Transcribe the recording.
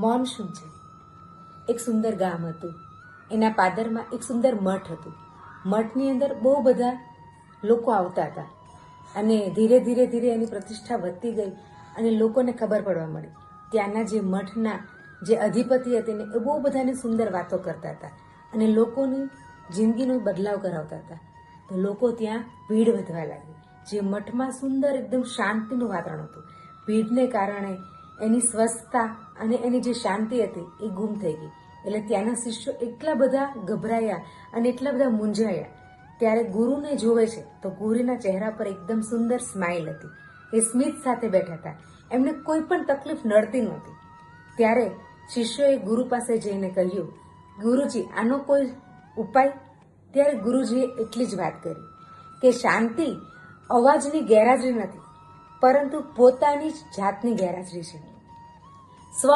મૌન શું છે? એક સુંદર ગામ હતું. એના પાદરમાં એક સુંદર મઠ હતું. મઠની અંદર બહુ બધા લોકો આવતા હતા અને ધીરે ધીરે ધીરે એની પ્રતિષ્ઠા વધતી ગઈ અને લોકોને ખબર પડવા મળી. ત્યાંના જે મઠના જે અધિપતિ હતી ને એ બહુ બધાને સુંદર વાતો કરતા હતા અને લોકોની જિંદગીનો બદલાવ કરાવતા હતા. તો લોકો ત્યાં ભીડ વધવા લાગી. જે મઠમાં સુંદર એકદમ શાંતિનું વાતાવરણ હતું, ભીડને કારણે એની સ્વસ્થતા અને એની જે શાંતિ હતી એ ગુમ થઈ ગઈ. એટલે ત્યાંના શિષ્યો એટલા બધા ગભરાયા અને એટલા બધા મૂંઝાયા. ત્યારે ગુરુને જોવે છે તો ગુરુના ચહેરા પર એકદમ સુંદર સ્માઇલ હતી. એ સ્મિત સાથે બેઠા હતા. એમને કોઈ પણ તકલીફ નડતી નહોતી. ત્યારે શિષ્યોએ ગુરુ પાસે જઈને કહ્યું, ગુરુજી, આનો કોઈ ઉપાય? ત્યારે ગુરુજીએ એટલી જ વાત કરી કે શાંતિ અવાજની ગેરહાજરી નથી, પરંતુ પોતાની જ જાતની ગેરહાજરી છે. સ્વ